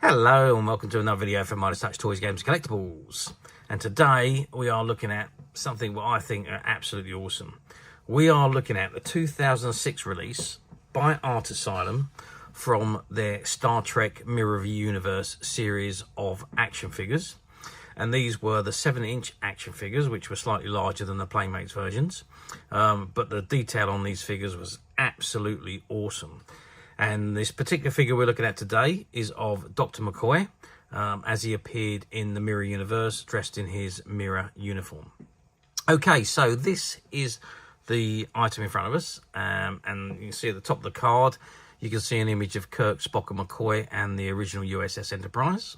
Hello and welcome to another video from Midas Touch Toys, Games, Collectibles. And today we are looking at something what I think are absolutely awesome. We are looking at the 2006 release by Art Asylum from their Star Trek Mirror of the Universe series of action figures. And these were the 7-inch action figures, which were slightly larger than the Playmates versions. But the detail on these figures was absolutely awesome. And this particular figure we're looking at today is of Dr. McCoy, as he appeared in the Mirror universe, dressed in his Mirror uniform. Okay, so this is the item in front of us, and you can see at the top of the card, you can see an image of Kirk, Spock and McCoy and the original USS Enterprise.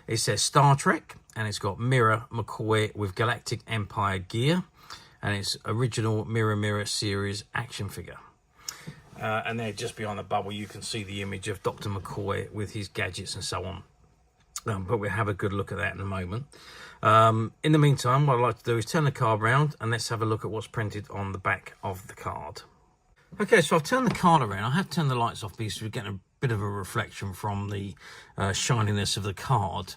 It says Star Trek, and it's got Mirror McCoy with Galactic Empire Gear, and it's original Mirror series action figure. And there, just behind the bubble, you can see the image of Dr. McCoy with his gadgets and so on. But we'll have a good look at that in a moment. In the meantime, what I'd like to do is turn the card around and let's have a look at what's printed on the back of the card. Okay, so I've turned the card around. I have turned the lights off because we're getting a bit of a reflection from the shininess of the card.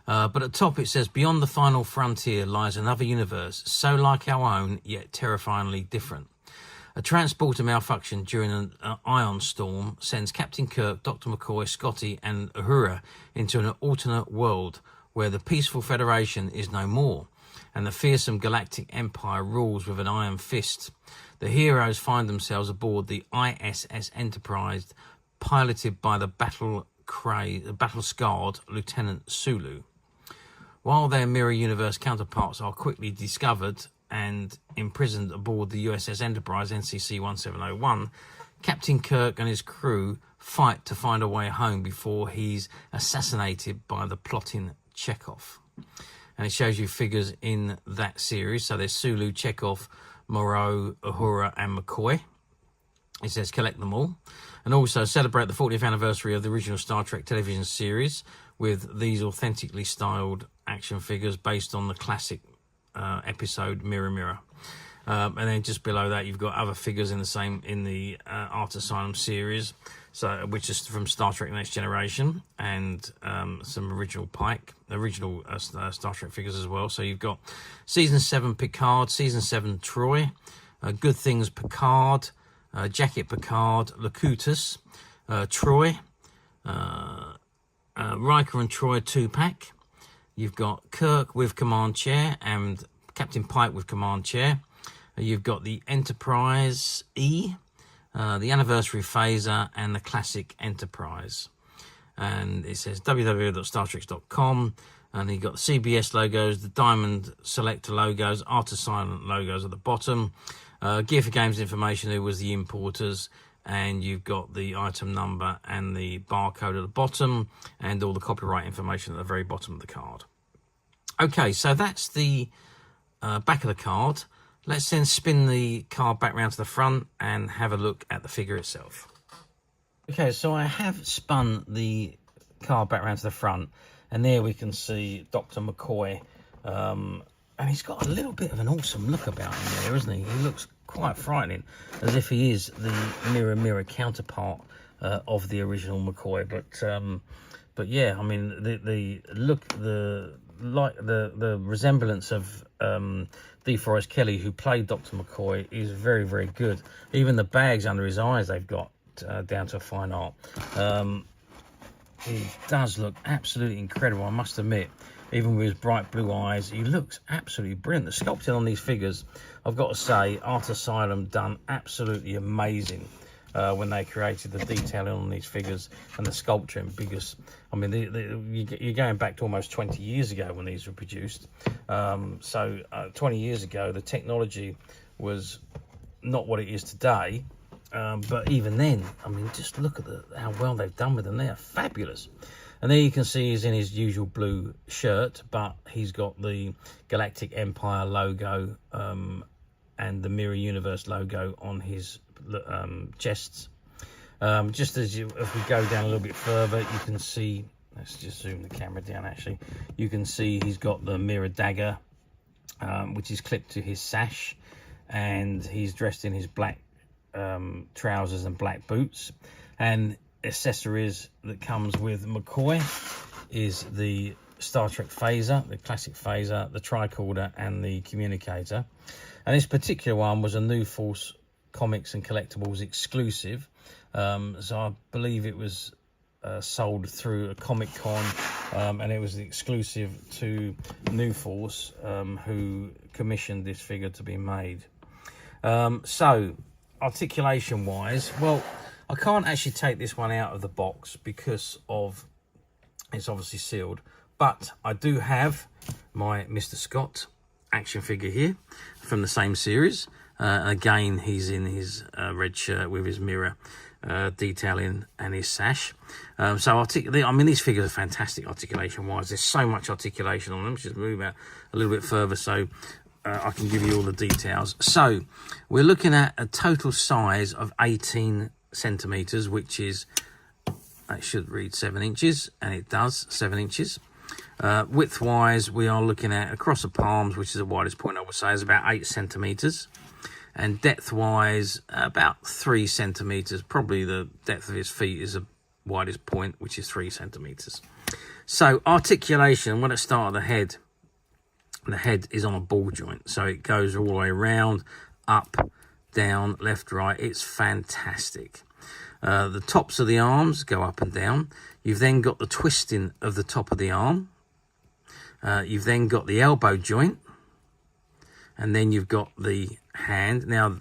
But at the top it says, beyond the final frontier lies another universe, so like our own, yet terrifyingly different. A transporter malfunction during an ion storm sends Captain Kirk, Dr. McCoy, Scotty and Uhura into an alternate world where the peaceful Federation is no more and the fearsome Galactic Empire rules with an iron fist. The heroes find themselves aboard the ISS Enterprise, piloted by the battle-scarred Lieutenant Sulu. While their Mirror Universe counterparts are quickly discovered and imprisoned aboard the USS Enterprise NCC 1701, Captain Kirk and his crew fight to find a way home before he's assassinated by the plotting Chekhov. And it shows you figures in that series. So there's Sulu, Chekhov, Moreau, Uhura and McCoy. It says collect them all. And also celebrate the 40th anniversary of the original Star Trek television series with these authentically styled action figures based on the classic episode Mirror. And then just below that you've got other figures in the Art Asylum series, so which is from Star Trek: The Next Generation, and some original Star Trek figures as well. So you've got Season 7 Picard, Season 7 Troy, Good Things Picard, Jacket Picard, Locutus, Troy, Riker and Troy 2-pack. You've got Kirk with command chair and Captain Pike with command chair. You've got the Enterprise E, the Anniversary Phaser, and the Classic Enterprise. And it says www.startreks.com. And you've got the CBS logos, the Diamond Selector logos, Art Asylum logos at the bottom. Gear for Games information, who was the importers. And you've got the item number and the barcode at the bottom, and all the copyright information at the very bottom of the card. Okay, so that's the back of the card. Let's then spin the card back round to the front and have a look at the figure itself. Okay, so I have spun the card back round to the front, and there we can see Dr. McCoy. And he's got a little bit of an awesome look about him there, isn't he? He looks quite frightening, as if he is the Mirror counterpart of the original McCoy. But yeah, I mean the look, the resemblance of DeForest Kelley, who played Dr. McCoy, is very good. Even the bags under his eyes they've got down to a fine art. He does look absolutely incredible, I must admit. Even with his bright blue eyes, he looks absolutely brilliant. The sculpting on these figures, I've got to say, Art Asylum done absolutely amazing when they created the detailing on these figures and the sculpturing, because, I mean, you're going back to almost 20 years ago when these were produced. 20 years ago, the technology was not what it is today. But even then, I mean, just look at how well they've done with them. They're fabulous. And there you can see he's in his usual blue shirt, but he's got the Galactic Empire logo and the Mirror Universe logo on his chests. Just as we go down a little bit further, you can see, let's just zoom the camera down actually, you can see he's got the Mirror Dagger, which is clipped to his sash, and he's dressed in his black trousers and black boots. And accessories that comes with McCoy is the Star Trek phaser, the classic phaser, the tricorder, and the communicator. And this particular one was a New Force Comics and Collectibles exclusive. So I believe it was sold through a Comic-Con, and it was the exclusive to New Force, who commissioned this figure to be made. So articulation wise, well, I can't actually take this one out of the box because of it's obviously sealed, but I do have my Mr. Scott action figure here from the same series. Again, he's in his red shirt with his mirror detailing and his sash. So I mean, these figures are fantastic articulation wise. There's so much articulation on them. Let's just move out a little bit further so I can give you all the details. So we're looking at a total size of 18 centimeters, which is, it should read 7 inches, and it does, 7 inches. Width wise, we are looking at across the palms, which is the widest point I would say, is about 8 centimeters. And depth wise, about 3 centimeters. Probably the depth of his feet is the widest point, which is 3 centimeters. So articulation, when it starts at the head is on a ball joint, so it goes all the way around, up, down, left, right. It's fantastic. The tops of the arms go up and down. You've then got the twisting of the top of the arm. You've then got the elbow joint, and then you've got the hand. Now,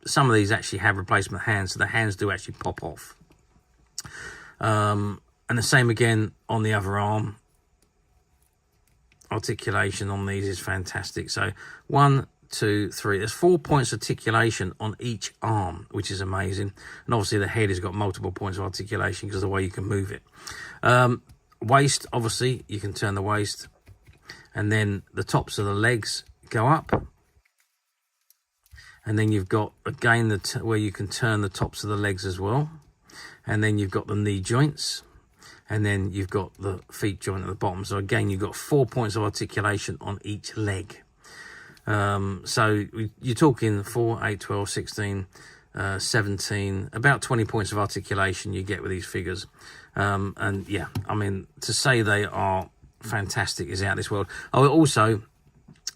some of these actually have replacement hands, so the hands do actually pop off. And the same again on the other arm. Articulation on these is fantastic. So 1, 2, 3. There's 4 points of articulation on each arm, which is amazing. And obviously the head has got multiple points of articulation because of the way you can move it. Waist, obviously, you can turn the waist. And then the tops of the legs go up. And then you've got, again, where you can turn the tops of the legs as well. And then you've got the knee joints. And then you've got the feet joint at the bottom. So again, you've got 4 points of articulation on each leg. So you're talking 4, 8, 12, 16, 17, about 20 points of articulation you get with these figures. And yeah, I mean, to say they are fantastic is out of this world. Oh, also,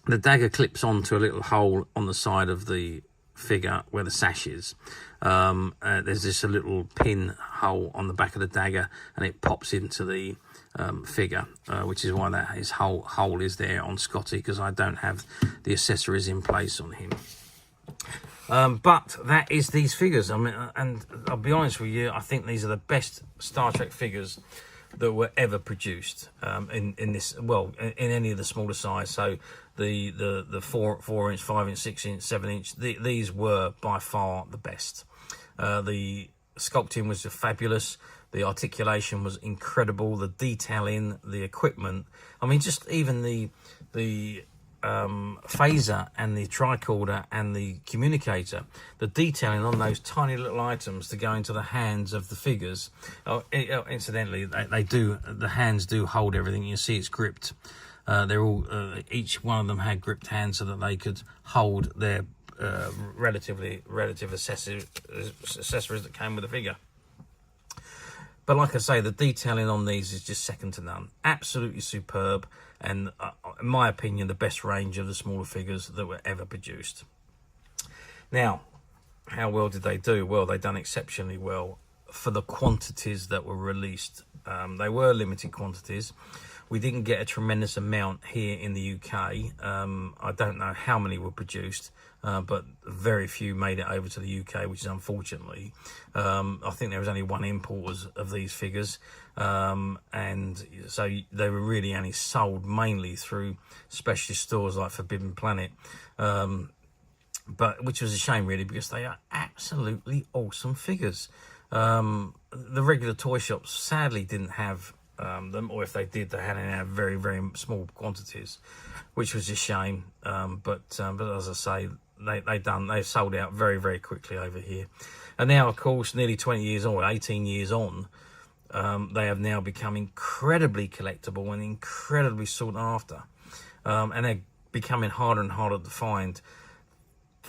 the dagger clips onto a little hole on the side of the figure where the sash is. There's just a little pin hole on the back of the dagger, and it pops into the figure, which is why that his hole is there on Scotty, because I don't have the accessories in place on him. But that is these figures. I mean, and I'll be honest with you, I think these are the best Star Trek figures that were ever produced in this, well, in any of the smaller size. So the 4 inch, 5 inch, 6 inch, 7 inch, these were by far the best. The sculpting was fabulous. The articulation was incredible. The detailing, the equipment. I mean, just even the phaser and the tricorder and the communicator, the detailing on those tiny little items to go into the hands of the figures. Incidentally, the hands do hold everything. You see it's gripped. They're all, each one of them had gripped hands so that they could hold their relative accessories that came with the figure. But like I say, the detailing on these is just second to none. Absolutely superb, and in my opinion, the best range of the smaller figures that were ever produced. Now, how well did they do? Well, they done exceptionally well for the quantities that were released. They were limited quantities. We didn't get a tremendous amount here in the UK. I don't know how many were produced, but very few made it over to the UK, which is unfortunately. I think there was only one import of these figures, and so they were really only sold mainly through specialist stores like Forbidden Planet, but which was a shame really, because they are absolutely awesome figures. The regular toy shops sadly didn't have them, or if they did, they had it in very, very small quantities, which was a shame. But as I say, they sold out very, very quickly over here. And now, of course, nearly 20 years on, 18 years on, they have now become incredibly collectible and incredibly sought after. And they're becoming harder and harder to find.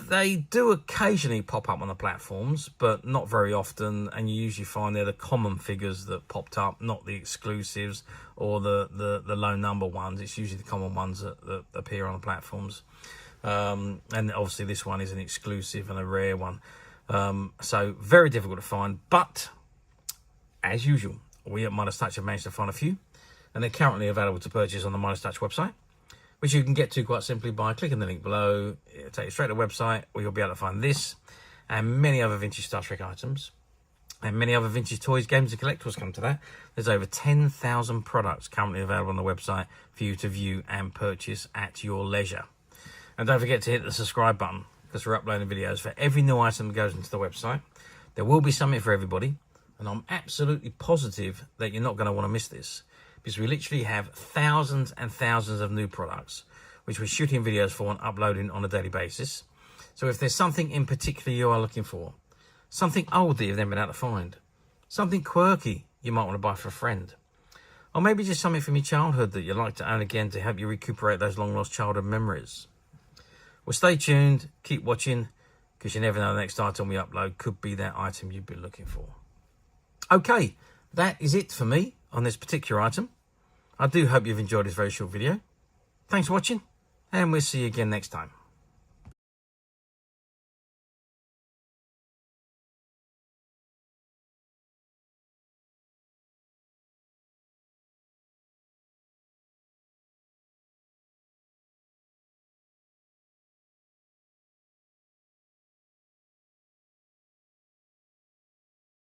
They do occasionally pop up on the platforms, but not very often, and you usually find they're the common figures that popped up, not the exclusives or the low number ones. It's usually the common ones that appear on the platforms. And obviously this one is an exclusive and a rare one. So very difficult to find, but as usual, we at Midas Touch have managed to find a few, and they're currently available to purchase on the Midas Touch website, which you can get to quite simply by clicking the link below. It'll take you straight to the website where you'll be able to find this and many other vintage Star Trek items and many other vintage toys, games and collectibles come to that. There's over 10,000 products currently available on the website for you to view and purchase at your leisure. And don't forget to hit the subscribe button, because we're uploading videos for every new item that goes into the website. There will be something for everybody, and I'm absolutely positive that you're not going to want to miss this, because we literally have thousands and thousands of new products which we're shooting videos for and uploading on a daily basis. So if there's something in particular you are looking for, something old that you've never been able to find, something quirky you might want to buy for a friend, or maybe just something from your childhood that you'd like to own again to help you recuperate those long lost childhood memories, well, stay tuned, keep watching, because you never know the next item we upload could be that item you've been looking for. Okay, that is it for me on this particular item. I do hope you've enjoyed this very short video. Thanks for watching, and we'll see you again next time.